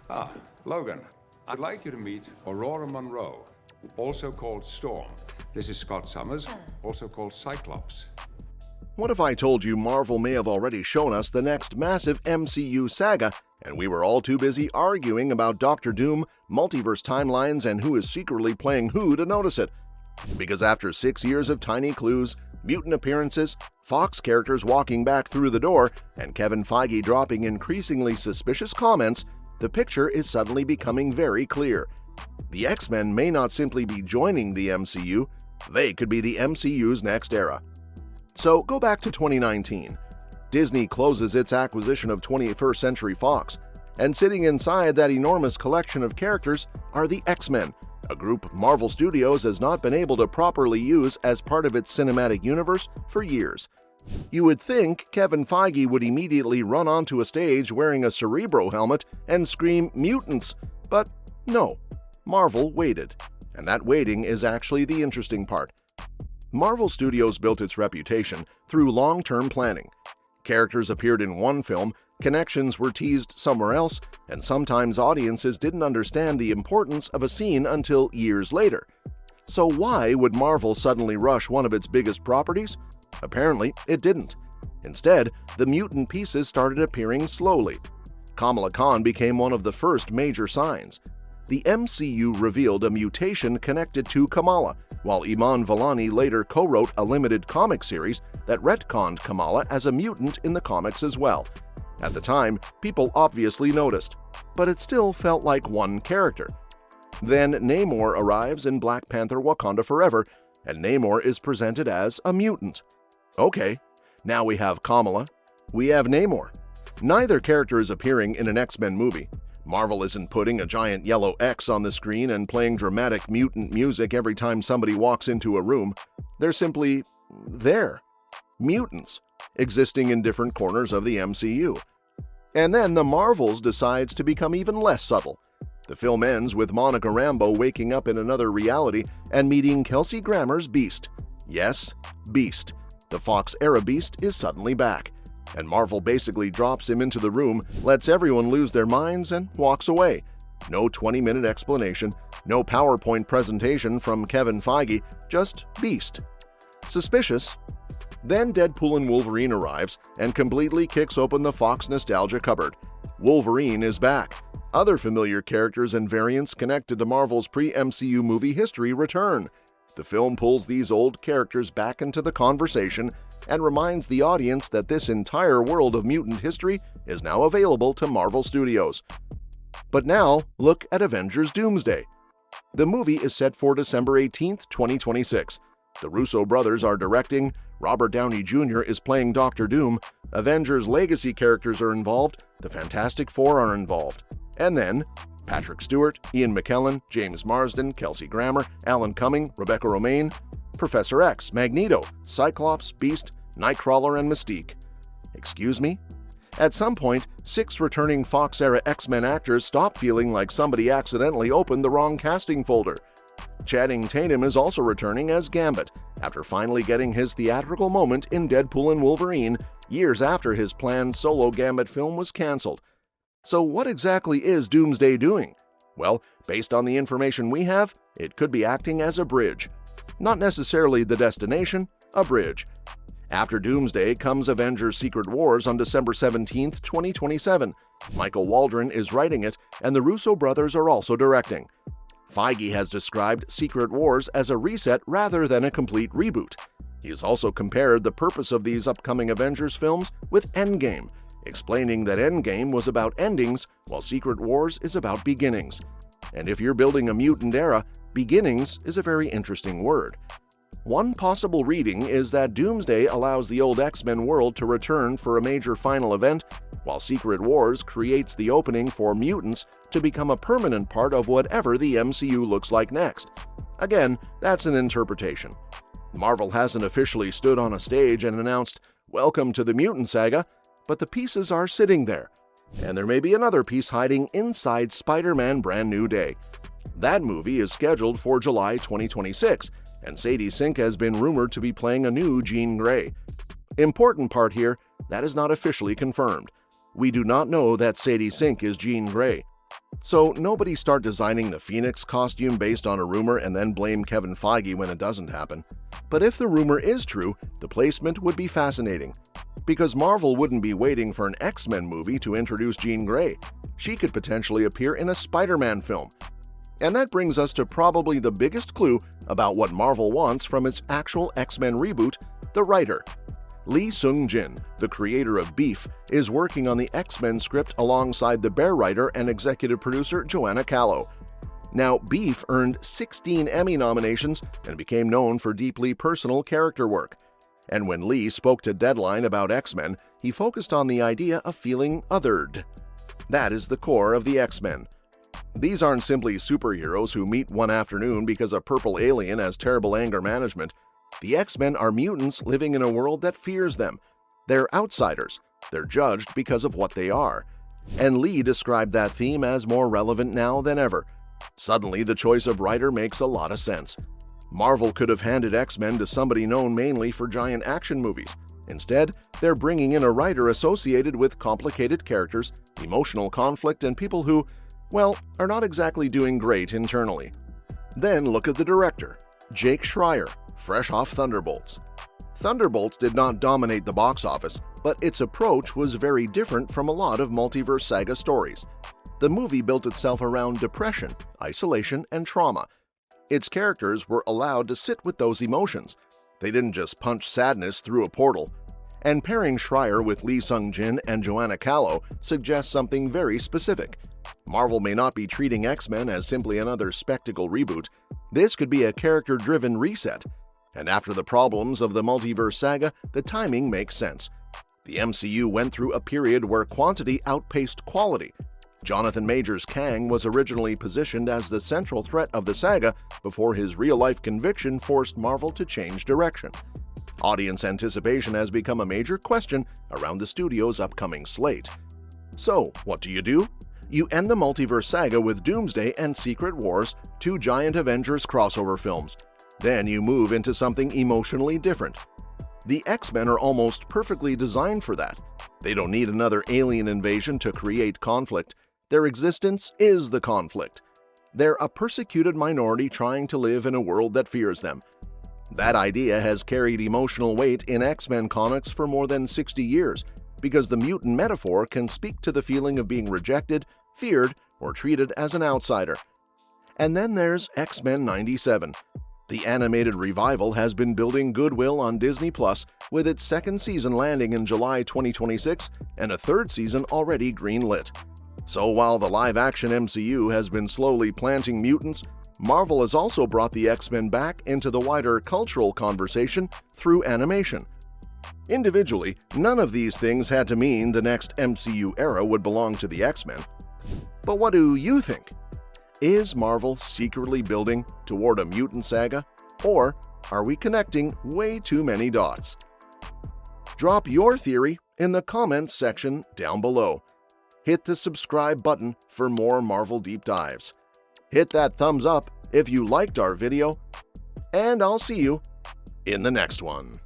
Ah, Logan, I'd like you to meet Aurora Monroe, also called Storm. This is Scott Summers, also called Cyclops. What if I told you Marvel may have already shown us the next massive MCU saga, and we were all too busy arguing about Doctor Doom, multiverse timelines, and who is secretly playing who to notice it? Because after 6 years of tiny clues, mutant appearances, Fox characters walking back through the door, and Kevin Feige dropping increasingly suspicious comments, the picture is suddenly becoming very clear. The X-Men may not simply be joining the MCU, they could be the MCU's next era. So go back to 2019. Disney closes its acquisition of 21st Century Fox, and sitting inside that enormous collection of characters are the X-Men, a group Marvel Studios has not been able to properly use as part of its cinematic universe for years. You would think Kevin Feige would immediately run onto a stage wearing a Cerebro helmet and scream mutants, but no, Marvel waited. And that waiting is actually the interesting part. Marvel Studios built its reputation through long-term planning. Characters appeared in one film, connections were teased somewhere else, and sometimes audiences didn't understand the importance of a scene until years later. So why would Marvel suddenly rush one of its biggest properties? Apparently, it didn't. Instead, the mutant pieces started appearing slowly. Kamala Khan became one of the first major signs. The MCU revealed a mutation connected to Kamala, while Iman Vellani later co-wrote a limited comic series that retconned Kamala as a mutant in the comics as well. At the time, people obviously noticed, but it still felt like one character. Then Namor arrives in Black Panther: Wakanda Forever, and Namor is presented as a mutant. Okay, now we have Kamala, we have Namor. Neither character is appearing in an X-Men movie. Marvel isn't putting a giant yellow X on the screen and playing dramatic mutant music every time somebody walks into a room. They're simply there. Mutants, existing in different corners of the MCU. And then the Marvels decides to become even less subtle. The film ends with Monica Rambeau waking up in another reality and meeting Kelsey Grammer's Beast. Yes, Beast. The Fox-era Beast is suddenly back. And Marvel basically drops him into the room, lets everyone lose their minds, and walks away. No 20-minute explanation, no PowerPoint presentation from Kevin Feige, just Beast. Suspicious. Then Deadpool and Wolverine arrives and completely kicks open the Fox nostalgia cupboard. Wolverine is back. Other familiar characters and variants connected to Marvel's pre-MCU movie history return. The film pulls these old characters back into the conversation and reminds the audience that this entire world of mutant history is now available to Marvel Studios. But now, look at Avengers Doomsday. The movie is set for December 18, 2026. The Russo brothers are directing, Robert Downey Jr. is playing Doctor Doom, Avengers legacy characters are involved, the Fantastic Four are involved. And then, Patrick Stewart, Ian McKellen, James Marsden, Kelsey Grammer, Alan Cumming, Rebecca Romijn, Professor X, Magneto, Cyclops, Beast, Nightcrawler, and Mystique. Excuse me? At some point, 6 returning Fox-era X-Men actors stop feeling like somebody accidentally opened the wrong casting folder. Channing Tatum is also returning as Gambit, after finally getting his theatrical moment in Deadpool and Wolverine, years after his planned solo Gambit film was cancelled. So what exactly is Doomsday doing? Well, based on the information we have, it could be acting as a bridge. Not necessarily the destination, a bridge. After Doomsday comes Avengers Secret Wars on December 17, 2027. Michael Waldron is writing it, and the Russo brothers are also directing. Feige has described Secret Wars as a reset rather than a complete reboot. He has also compared the purpose of these upcoming Avengers films with Endgame, explaining that Endgame was about endings while Secret Wars is about beginnings. And if you're building a mutant era, beginnings is a very interesting word. One possible reading is that Doomsday allows the old X-Men world to return for a major final event, while Secret Wars creates the opening for mutants to become a permanent part of whatever the MCU looks like next. Again, that's an interpretation. Marvel hasn't officially stood on a stage and announced, "Welcome to the Mutant Saga," but the pieces are sitting there. And there may be another piece hiding inside Spider-Man Brand New Day. That movie is scheduled for July 2026, and Sadie Sink has been rumored to be playing a new Jean Grey. Important part here, that is not officially confirmed. We do not know that Sadie Sink is Jean Grey. So nobody start designing the Phoenix costume based on a rumor and then blame Kevin Feige when it doesn't happen. But if the rumor is true, the placement would be fascinating. Because Marvel wouldn't be waiting for an X-Men movie to introduce Jean Grey. She could potentially appear in a Spider-Man film. And that brings us to probably the biggest clue about what Marvel wants from its actual X-Men reboot, the writer. Lee Sung-jin, the creator of Beef, is working on the X-Men script alongside the Bear writer and executive producer Joanna Callow. Now, Beef earned 16 Emmy nominations and became known for deeply personal character work. And when Lee spoke to Deadline about X-Men, he focused on the idea of feeling othered. That is the core of the X-Men. These aren't simply superheroes who meet one afternoon because a purple alien has terrible anger management. The X-Men are mutants living in a world that fears them. They're outsiders. They're judged because of what they are. And Lee described that theme as more relevant now than ever. Suddenly, the choice of writer makes a lot of sense. Marvel could have handed X-Men to somebody known mainly for giant action movies. Instead, they're bringing in a writer associated with complicated characters, emotional conflict, and people who, well, are not exactly doing great internally. Then look at the director, Jake Schreier, fresh off Thunderbolts. Thunderbolts did not dominate the box office, but its approach was very different from a lot of Multiverse Saga stories. The movie built itself around depression, isolation, and trauma. Its characters were allowed to sit with those emotions. They didn't just punch sadness through a portal. And pairing Schreier with Lee Sung-jin and Joanna Callow suggests something very specific. Marvel may not be treating X-Men as simply another spectacle reboot. This could be a character-driven reset. And after the problems of the Multiverse Saga, the timing makes sense. The MCU went through a period where quantity outpaced quality. Jonathan Majors Kang was originally positioned as the central threat of the saga before his real-life conviction forced Marvel to change direction. Audience anticipation has become a major question around the studio's upcoming slate. So, what do? You end the Multiverse Saga with Doomsday and Secret Wars, two giant Avengers crossover films. Then you move into something emotionally different. The X-Men are almost perfectly designed for that. They don't need another alien invasion to create conflict. Their existence is the conflict. They're a persecuted minority trying to live in a world that fears them. That idea has carried emotional weight in X-Men comics for more than 60 years, because the mutant metaphor can speak to the feeling of being rejected, feared, or treated as an outsider. And then there's X-Men 97. The animated revival has been building goodwill on Disney+, with its second season landing in July 2026 and a third season already greenlit. So while the live-action MCU has been slowly planting mutants, Marvel has also brought the X-Men back into the wider cultural conversation through animation. Individually, none of these things had to mean the next MCU era would belong to the X-Men. But what do you think? Is Marvel secretly building toward a mutant saga, or are we connecting way too many dots? Drop your theory in the comments section down below. Hit the subscribe button for more Marvel deep dives. Hit that thumbs up if you liked our video, and I'll see you in the next one.